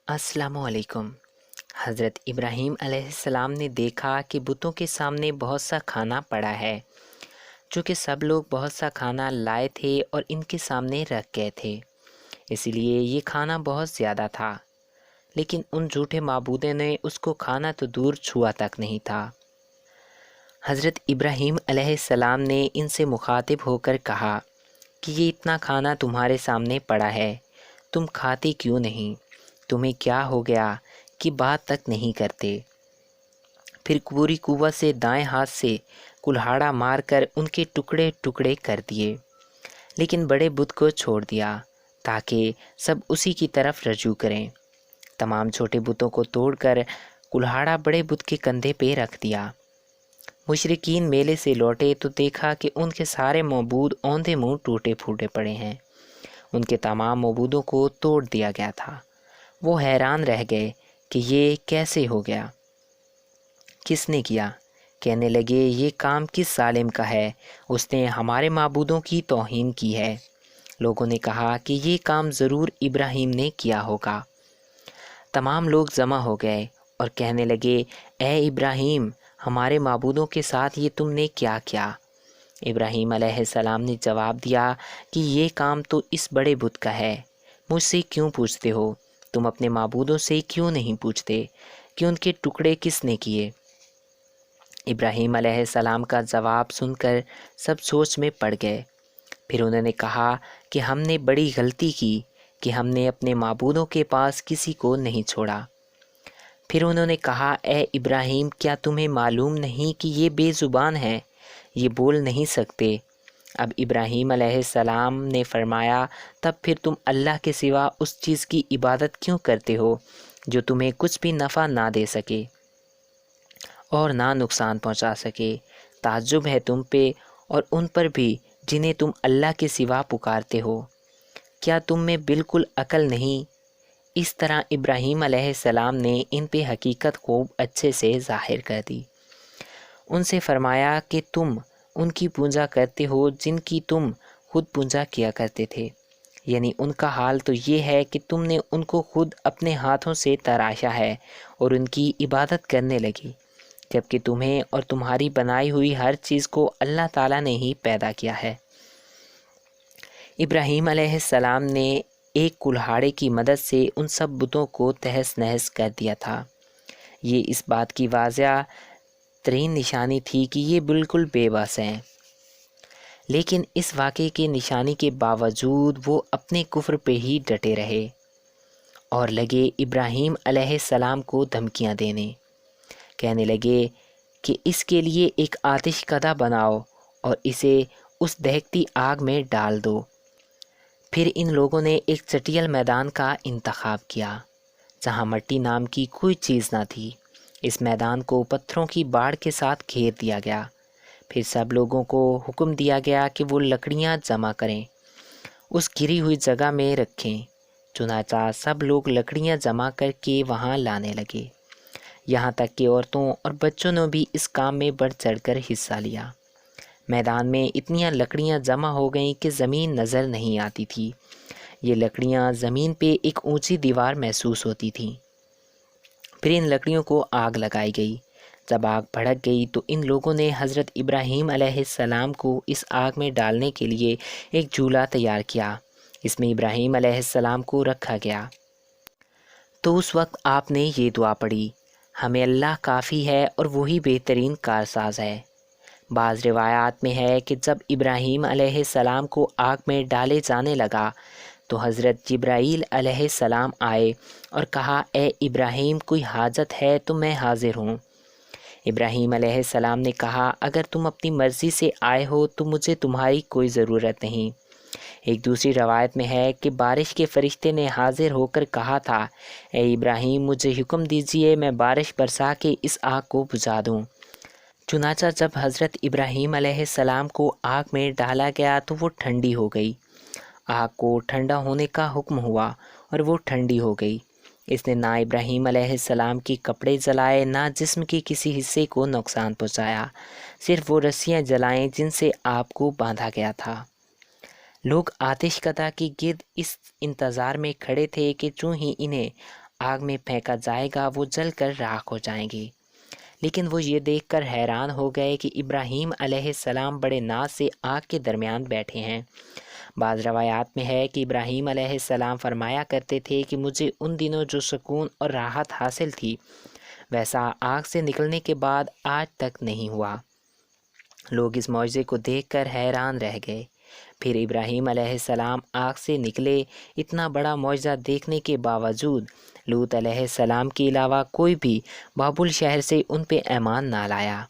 अस्सलामु अलैकुम। हज़रत इब्राहीम अलैहिस्सलाम ने देखा कि बुतों के सामने बहुत सा खाना पड़ा है। चूँकि सब लोग बहुत सा खाना लाए थे और इनके सामने रख गए थे, इसलिए ये खाना बहुत ज़्यादा था। लेकिन उन झूठे माबूदों ने उसको खाना तो दूर छुआ तक नहीं था। हज़रत इब्राहीम अलैहिस्सलाम ने इनसे मुखातिब होकर कहा कि ये इतना खाना तुम्हारे सामने पड़ा है, तुम खाते क्यों नहीं? तुम्हें क्या हो गया कि बात तक नहीं करते? फिर पूरी कुव्वत से दाएं हाथ से कुल्हाड़ा मारकर उनके टुकड़े टुकड़े कर दिए, लेकिन बड़े बुत को छोड़ दिया ताकि सब उसी की तरफ रजू करें। तमाम छोटे बुतों को तोड़कर कुल्हाड़ा बड़े बुत के कंधे पे रख दिया। मुशरिकीन मेले से लौटे तो देखा कि उनके सारे मबूद औंधे मुँह टूटे फूटे पड़े हैं। उनके तमाम मबूदों को तोड़ दिया गया था। वो हैरान रह गए कि ये कैसे हो गया, किसने किया। कहने लगे, ये काम किस जालिम का है, उसने हमारे माबूदों की तौहीन की है। लोगों ने कहा कि ये काम ज़रूर इब्राहीम ने किया होगा। तमाम लोग जमा हो गए और कहने लगे, ए इब्राहीम, हमारे माबूदों के साथ ये तुमने क्या किया? इब्राहीम अलैहिस्सलाम ने जवाब दिया कि ये काम तो इस बड़े बुत का है। मुझसे क्यों पूछते हो? तुम अपने माबूदों से क्यों नहीं पूछते कि उनके टुकड़े किसने किए? इब्राहीम अलैहिस्सलाम का जवाब सुनकर सब सोच में पड़ गए। फिर उन्होंने कहा कि हमने बड़ी गलती की कि हमने अपने माबूदों के पास किसी को नहीं छोड़ा। फिर उन्होंने कहा, ए इब्राहीम, क्या तुम्हें मालूम नहीं कि ये बेज़ुबान है, ये बोल नहीं सकते? अब इब्राहीम अलैहिस्सलाम ने फरमाया, तब फिर तुम अल्लाह के सिवा उस चीज़ की इबादत क्यों करते हो जो तुम्हें कुछ भी नफ़ा ना दे सके और ना नुकसान पहुंचा सके? ताज्जुब है तुम पे और उन पर भी जिन्हें तुम अल्लाह के सिवा पुकारते हो। क्या तुम में बिल्कुल अकल नहीं? इस तरह इब्राहीम अलैहिस्सलाम ने इन पे हकीकत को अच्छे से ज़ाहिर कर दी। उनसे फरमाया कि तुम उनकी पूजा करते हो जिनकी तुम खुद पूजा किया करते थे, यानी उनका हाल तो ये है कि तुमने उनको खुद अपने हाथों से तराशा है और उनकी इबादत करने लगी, जबकि तुम्हें और तुम्हारी बनाई हुई हर चीज़ को अल्लाह ताला ने ही पैदा किया है। इब्राहीम अलैहिस्सलाम ने एक कुल्हाड़े की मदद से उन सब बुतों को तहस नहस कर दिया था। ये इस बात की वाज़िया तरीन निशानी थी कि ये बिल्कुल बेबस हैं। लेकिन इस वाक़े के निशानी के बावजूद वो अपने कुफ्र पे ही डटे रहे और लगे इब्राहीम अलैहिस्सलाम को धमकियां देने। कहने लगे कि इसके लिए एक आतिशकदा बनाओ और इसे उस दहकती आग में डाल दो। फिर इन लोगों ने एक चटियल मैदान का इंतखाब किया जहाँ मट्टी नाम की कोई चीज़ ना थी। इस मैदान को पत्थरों की बाढ़ के साथ घेर दिया गया। फिर सब लोगों को हुक्म दिया गया कि वो लकड़ियाँ जमा करें, उस घिरी हुई जगह में रखें। चुनाचा सब लोग लकड़ियाँ जमा करके वहाँ लाने लगे। यहाँ तक कि औरतों और बच्चों ने भी इस काम में बढ़ चढ़कर हिस्सा लिया। मैदान में इतनी लकड़ियाँ जमा हो गईं कि ज़मीन नज़र नहीं आती थी। ये लकड़ियाँ ज़मीन पे एक ऊंची दीवार महसूस होती थीं। फिर इन लकड़ियों को आग लगाई गई। जब आग भड़क गई तो इन लोगों ने हज़रत इब्राहीम अलैहिस्सलाम को इस आग में डालने के लिए एक झूला तैयार किया। इसमें इब्राहीम अलैहिस्सलाम को रखा गया। तो उस वक्त आपने ये दुआ पढ़ी, हमें अल्लाह काफ़ी है और वही बेहतरीन कारसाज है। बाज़ रिवायात में है कि जब इब्राहीम अलैहिस्सलाम को आग में डाले जाने लगा तो हज़रत जिब्राईल अलैहिस्सलाम आए और कहा, ए इब्राहीम, कोई हाजत है तो मैं हाज़िर हूँ। इब्राहीम अलैहिस्सलाम ने कहा, अगर तुम अपनी मर्ज़ी से आए हो तो मुझे तुम्हारी कोई ज़रूरत नहीं। एक दूसरी रवायत में है कि बारिश के फरिश्ते ने हाज़िर होकर कहा था, ए इब्राहीम, मुझे हुक्म दीजिए मैं बारिश बरसा के इस आग को बुझा दूँ। चुनाचा जब हज़रत इब्राहीम अलैहिस्सलाम को आग में डाला गया तो वो ठंडी हो गई। आग को ठंडा होने का हुक्म हुआ और वो ठंडी हो गई। इसने ना इब्राहीम अलैहिस्सलाम के कपड़े जलाए, ना जिस्म के किसी हिस्से को नुकसान पहुँचाया। सिर्फ वो रस्सियाँ जलाएं जिनसे आग को बांधा गया था। लोग आतिशकदा के गिर्द इस इंतज़ार में खड़े थे कि चूँ ही इन्हें آگ میں پھینکا جائے گا وہ جل کر راکھ ہو جائیں گے۔ لیکن وہ یہ دیکھ کر حیران ہو گئے کہ ابراہیم علیہ السلام بڑے ناز سے آگ کے درمیان بیٹھے ہیں۔ بعض روایات میں ہے کہ ابراہیم علیہ السلام فرمایا کرتے تھے کہ مجھے ان دنوں جو سکون اور راحت حاصل تھی ویسا آگ سے نکلنے کے بعد آج تک نہیں ہوا۔ لوگ اس معجزے کو دیکھ کر حیران رہ گئے۔ پھر ابراہیم علیہ السلام آگ سے نکلے۔ اتنا بڑا معجزہ دیکھنے کے باوجود لوط علیہ السلام کے علاوہ کوئی بھی بابل شہر سے ان پہ ایمان نہ لایا۔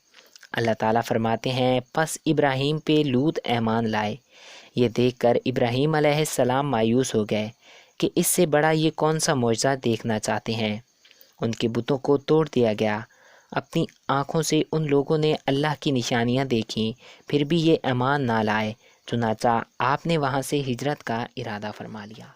اللہ تعالیٰ فرماتے ہیں پس ابراہیم پہ لوط ایمان لائے۔ یہ دیکھ کر ابراہیم علیہ السلام مایوس ہو گئے کہ اس سے بڑا یہ کون سا معجزہ دیکھنا چاہتے ہیں۔ ان کے بتوں کو توڑ دیا گیا۔ اپنی آنکھوں سے ان لوگوں نے اللہ کی نشانیاں دیکھیں، پھر بھی یہ ایمان نہ لائے، چنانچہ آپ نے وہاں سے ہجرت کا ارادہ فرما لیا۔